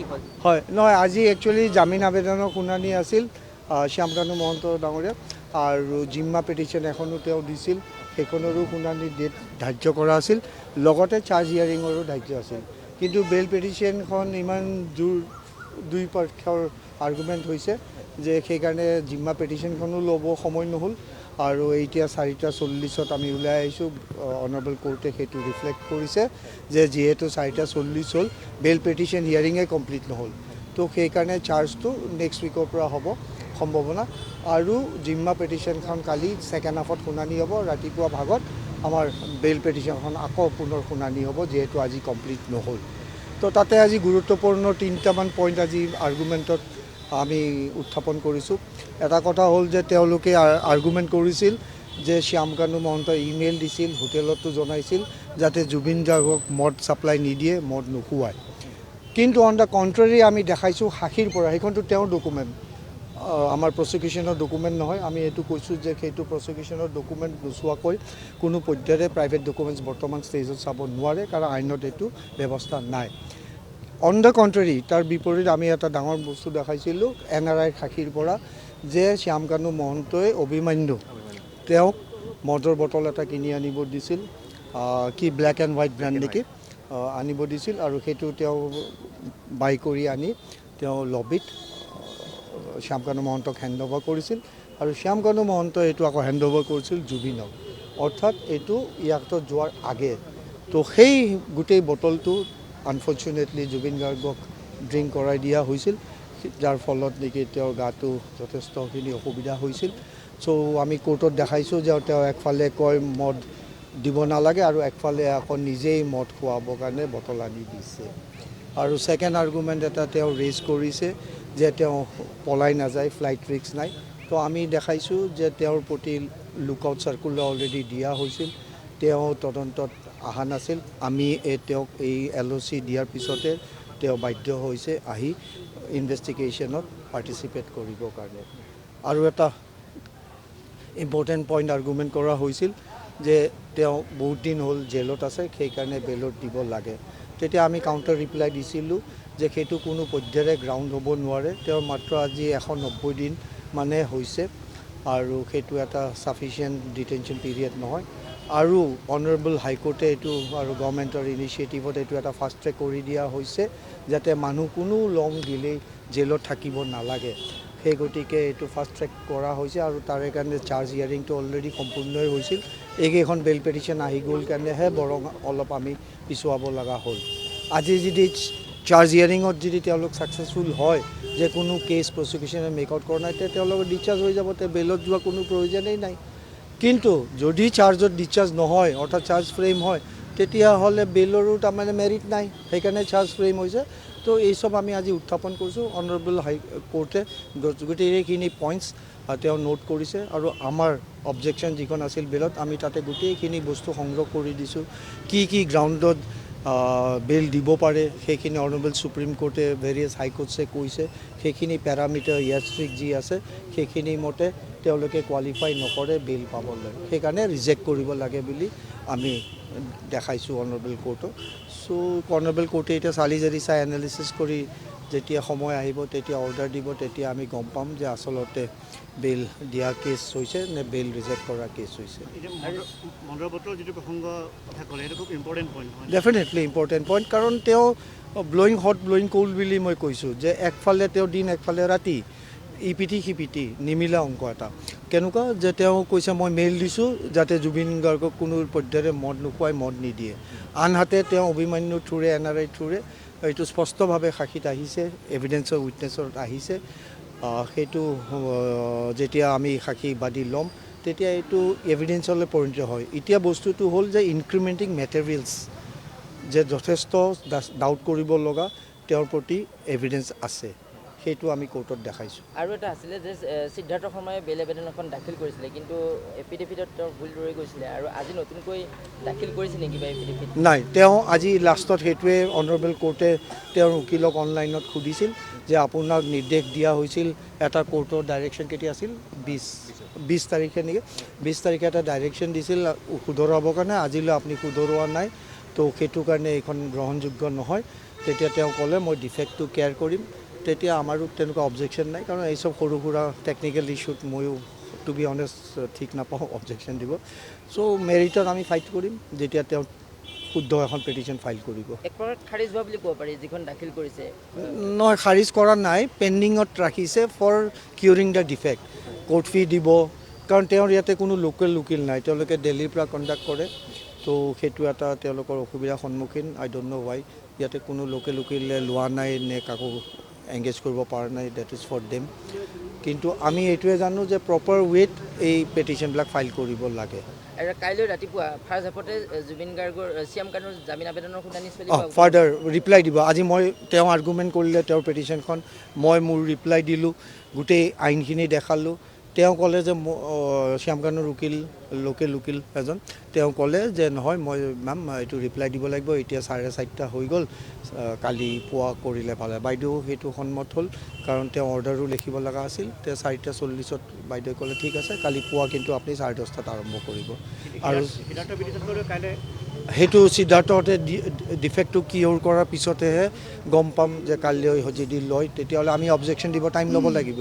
কি হ'ল হয় নহয় আজি একচুৱেলি জামিন আবেদনৰ শুনানি আছিল শ্যামকানু মহন্ত ডাঙৰীয়া আৰু জিম্মা পিটিশ্যন এখনো তেওঁ দিছিল সেইখনৰো শুনানি ডেট ধাৰ্য কৰা আছিল লগতে চাৰ্জ হিয়াৰিঙৰো ধাৰ্য আছিল কিন্তু বেল পিটিশ্যনখন ইমান দুই পক্ষৰ আৰ্গুমেণ্ট হৈছে যে সেইকাৰণে জিম্মা পিটিশ্যনখনো ল'ব সময় নহ'ল আৰু এতিয়া 4:40 আমি ওলাই আহিছোঁ অনাৰেবল কোৰ্টে সেইটো ৰিফ্লেক্ট কৰিছে যে যিহেতু 4:40 হ'ল বেল পিটিশ্যন হিয়াৰিঙে কমপ্লিট নহ'ল তো সেইকাৰণে চাৰ্জটো নেক্সট উইকৰ পৰা হ'ব সম্ভাৱনা আৰু জিম্মা পিটিশ্যনখন কালি ছেকেণ্ড হাফত শুনানি হ'ব ৰাতিপুৱা ভাগত আমাৰ বেল পিটিশ্যনখন আকৌ পুনৰ শুনানি হ'ব যিহেতু আজি কমপ্লিট নহ'ল তো তাতে আজি গুৰুত্বপূৰ্ণ 3টামান পইণ্ট আজি আৰ্গুমেণ্টত আমি উত্থাপন কৰিছোঁ এটা কথা হ'ল যে তেওঁলোকে আৰ্গুমেণ্ট কৰিছিল যে শ্যামকানু মহন্তই ইমেইল দিছিল হোটেলতো জনাইছিল যাতে জুবিন গাৰ্গক মদ ছাপ্লাই নিদিয়ে মদ নোখোৱায় কিন্তু অন দ্য কণ্ট্ৰেৰী আমি দেখাইছোঁ সাক্ষীৰ পৰা সেইখনটো তেওঁৰ ডকুমেণ্ট আমাৰ প্ৰচিকিউশ্যনৰ ডকুমেণ্ট নহয় আমি এইটো কৈছোঁ যে সেইটো প্ৰচিকিউশ্যনৰ ডকুমেণ্ট নোচোৱাকৈ কোনো পৰ্যায়ৰে প্ৰাইভেট ডকুমেণ্টছ বৰ্তমান ষ্টেজত চাব নোৱাৰে কাৰণ আইনত এইটো ব্যৱস্থা নাই অন দ্য কণ্ট্ৰেৰী তাৰ বিপৰীত আমি এটা ডাঙৰ বস্তু দেখাইছিলোঁ NRIৰ সাক্ষীৰ পৰা যে শ্যামকানু মহন্তই অভিমন্যু তেওঁক মদৰ বটল এটা কিনি আনিব দিছিল কি ব্লেক এণ্ড হোৱাইট ব্ৰেণ্ড নেকি আনিব দিছিল আৰু সেইটো তেওঁ বাই কৰি আনি তেওঁ লবিত শ্যামকানু মহন্তক হেণ্ড অভাৰ কৰিছিল আৰু শ্যামকানু মহন্তই এইটো আকৌ হেণ্ড অভাৰ কৰিছিল জুবিনক অৰ্থাৎ এইটো ইয়াত যোৱাৰ আগে তো সেই গোটেই বটলটো আনফৰ্চুনেটলি জুবিন গাৰ্গক ড্ৰিংক কৰাই দিয়া হৈছিল যাৰ ফলত নেকি তেওঁৰ গাটো যথেষ্টখিনি অসুবিধা হৈছিল চ' আমি কোৰ্টত দেখাইছোঁ যে তেওঁ একফালে কয় মদ দিব নালাগে আৰু একফালে আকৌ নিজেই মদ খোৱাবৰ কাৰণে বটল আনি দিছে আৰু ছেকেণ্ড আৰ্গুমেণ্ট এটা তেওঁ ৰেজ কৰিছে যে তেওঁ পলাই নাযায় ফ্লাইট ৰিস্ক নাই তো আমি দেখাইছোঁ যে তেওঁৰ প্ৰতি লুকআউট চাৰ্কুলাৰ অলৰেডি দিয়া হৈছিল তেওঁ তদন্তত অহা নাছিল আমি তেওঁক এই LOC দিয়াৰ পিছতে তেওঁ বাধ্য হৈছে আহি ইনভেষ্টিগেশ্যনত পাৰ্টিচিপেট কৰিবৰ কাৰণে আৰু এটা ইম্পৰ্টেণ্ট পইণ্ট আৰ্গুমেণ্ট কৰা হৈছিল যে তেওঁ বহুত দিন হ'ল জেলত আছে সেইকাৰণে বেলত দিব লাগে তেতিয়া আমি কাউণ্টাৰ ৰিপ্লাই দিছিলোঁ যে সেইটো কোনো পৰ্যায়ৰে গ্ৰাউণ্ড হ'ব নোৱাৰে তেওঁৰ মাত্ৰ আজি 190 দিন মানে হৈছে আৰু সেইটো এটা ছাফিচিয়েণ্ট ডিটেনশ্যন পিৰিয়ড নহয় আৰু অনাৰেবল হাইকোৰ্টে এইটো আৰু গভৰ্ণমেণ্টৰ ইনিচিয়েটিভত এইটো এটা ফাষ্ট ট্ৰেক কৰি দিয়া হৈছে যাতে মানুহ কোনো লং ডিলে জেলত থাকিব নালাগে সেই গতিকে এইটো ফাষ্ট ট্ৰেক কৰা হৈছে আৰু তাৰে কাৰণে চাৰ্জ হিয়াৰিংটো অলৰেডি সম্পূৰ্ণই হৈছিল এইকেইখন বেল পিটিশ্যন আহি গ'ল কাৰণেহে বৰং অলপ আমি পিছুৱাব লগা হ'ল আজি যদি চাৰ্জ হিয়াৰিঙত যদি তেওঁলোক ছাকচেছফুল হয় যে কোনো কেছ প্ৰচিকিউশ্যনে মেক আউট কৰা নাই তেতিয়া তেওঁলোকৰ ডিছচাৰ্জ হৈ যাব তে বেলত যোৱা কোনো প্ৰয়োজনেই নাই কিন্তু যদি চাৰ্জত ডিছচাৰ্জ নহয় অৰ্থাৎ চাৰ্জ ফ্ৰেম হয় তেতিয়াহ'লে বেলৰো তাৰমানে মেৰিট নাই সেইকাৰণে চাৰ্জ ফ্ৰেম হৈছে তো এই চব আমি আজি উত্থাপন কৰিছোঁ অনাৰেবল হাইকোৰ্টে গোটেইখিনি পইণ্টছ তেওঁ নোট কৰিছে আৰু আমাৰ অবজেকশ্যন যিখন আছিল বেলত আমি তাতে গোটেইখিনি বস্তু সংগ্ৰহ কৰি দিছোঁ কি গ্ৰাউণ্ডত বেল দিব পাৰে সেইখিনি অনাৰেবল সুপ্ৰিম কোৰ্টে ভেৰিয়াছ হাইকোৰ্টছে কৈছে সেইখিনি পেৰামিটাৰ ইয়াষ্ট্ৰিক যি আছে সেইখিনি মতে তেওঁলোকে কোৱালিফাই নকৰে বেল পাবলৈ সেইকাৰণে ৰিজেক্ট কৰিব লাগে বুলি আমি দেখাইছোঁ অনাৰেবল কোৰ্টক চ' অনাৰেবল কোৰ্টে এতিয়া চালি জাৰি চাই এনালিচিছ কৰি যেতিয়া সময় আহিব তেতিয়া অৰ্ডাৰ দিব তেতিয়া আমি গম পাম যে আচলতে বেল দিয়া কেছ হৈছে নে বেল ৰিজেক্ট কৰা কেছ হৈছে ডেফিনেটলি ইম্পৰ্টেণ্ট পইণ্ট কাৰণ তেওঁ ব্লয়িং হট ব্লয়িং কোল্ড বুলি মই কৈছোঁ যে একফালে তেওঁ দিন একফালে ৰাতি ইপিটি সিপিটি নিমিলা অংক এটা কেনেকুৱা যে তেওঁ কৈছে মই মেইল দিছোঁ যাতে জুবিন গাৰ্গক কোনো পৰ্যায়ৰে মদ নোখোৱাই মদ নিদিয়ে আনহাতে তেওঁ অভিমন্যুৰ থ্ৰুৰে NRI থ্ৰুৰে এইটো স্পষ্টভাৱে সাক্ষীত আহিছে এভিডেঞ্চৰ উইটনেছত আহিছে সেইটো যেতিয়া আমি সাক্ষীবাদী ল'ম তেতিয়া এইটো এভিডেঞ্চলৈ পৰিণত হয় এতিয়া বস্তুটো হ'ল যে ইনক্ৰিমেণ্টিং মেটেৰিয়েলছ যে যথেষ্ট ডাউট কৰিব লগা তেওঁৰ প্ৰতি এভিডেঞ্চ আছে সেইটো আমি কোৰ্টত দেখাইছোঁ আৰু এটা আছিলে যে সিদ্ধাৰ্থ শৰ্মাই বেল আবেদন এখন দাখিল কৰিছিলে কিন্তু এফিডেভিটত তেওঁৰ ভুল ৰৈ গৈছিলে আৰু আজি নতুনকৈ দাখিল কৰিছিলে কিবা এফিডেভিট নাই তেওঁ আজি লাষ্টত সেইটোৱে অনাৰেবল কোৰ্টে তেওঁৰ উকিলক অনলাইনত সুধিছিল যে আপোনাক নিৰ্দেশ দিয়া হৈছিল এটা কোৰ্টৰ ডাইৰেকশ্যন কেতিয়া আছিল 20 তাৰিখে নেকি 20 তাৰিখে এটা ডাইৰেকশ্যন দিছিল শুধৰাবৰ কাৰণে আজিলৈ আপুনি শুধৰোৱা নাই তো সেইটো কাৰণে এইখন গ্ৰহণযোগ্য নহয় তেতিয়া তেওঁ ক'লে মই ডিফেক্টটো কেয়াৰ কৰিম, তেতিয়া আমাৰো তেনেকুৱা অবজেকশ্যন নাই, কাৰণ এই চব সৰু সুৰা টেকনিকেল ইছ্যুত ময়ো টু বি অনেষ্ট ঠিক নাপাওঁ অবজেকশ্যন দিব। চ' মেৰিটত আমি ফাইট কৰিম যেতিয়া তেওঁ শুদ্ধ এখন পিটিশ্যন ফাইল কৰিব। এক প্ৰকাৰ খাৰিজ হোৱা বুলি ক'ব পাৰি যিখন দাখিল কৰিছে। নহয়, খাৰিজ কৰা নাই, পেণ্ডিঙত ৰাখিছে for curing the defect. Court ফি দিব, কাৰণ তেওঁৰ ইয়াতে কোনো লোকেল উকিল নাই, তেওঁলোকে দিল্লীৰ পৰা কণ্ডাক্ট কৰে, তো সেইটো এটা তেওঁলোকৰ অসুবিধাৰ সন্মুখীন। আই ডোণ্ট ন' ৱাই ইয়াতে কোনো লোকেল উকিলে লোৱা নাই নে কাকো এংগেজ কৰিব পৰা নাই, ডেট ইজ ফৰ দেম। কিন্তু আমি এইটোৱে জানো যে প্ৰপাৰ ৱেত এই পেটিশ্যনবিলাক ফাইল কৰিব লাগে। আৰু কাইলৈ ৰাতিপুৱা ফাৰ্ষ্ট হাফতে জুবিন গাৰ্গৰ শ্যাম কানুৰ জামিন আবেদনৰ শুনানি চলিব। ফাৰ্ডাৰ ৰিপ্লাই দিব। আজি মই তেওঁ আৰ্গুমেণ্ট কৰিলে তেওঁৰ পেটিশ্যনখন, মই মোৰ ৰিপ্লাই দিলোঁ, গোটেই আইনখিনি দেখালোঁ। তেওঁ ক'লে যে শ্যাম কানুৰ উকিল লোকেল উকিল এজন, তেওঁ ক'লে যে নহয় মই মেম এইটো ৰিপ্লাই দিব লাগিব, এতিয়া 4:30 হৈ গ'ল, কালি পুৱা কৰিলে ভাল হয়। বাইদেউ সেইটো সন্মত হ'ল, কাৰণ তেওঁ অৰ্ডাৰো লিখিব লগা আছিল। তেওঁ 4:40 বাইদেৱে ক'লে ঠিক আছে, কালি পুৱা কিন্তু আপুনি 10:30 আৰম্ভ কৰিব। আৰু সেইটো সিদ্ধাৰ্থহঁতে ডিফেক্টটো কিয়ৰ কৰাৰ পিছতহে গম পাম যে কাইলৈ যদি লয় তেতিয়াহ'লে আমি অবজেকশ্যন দিব টাইম ল'ব লাগিব।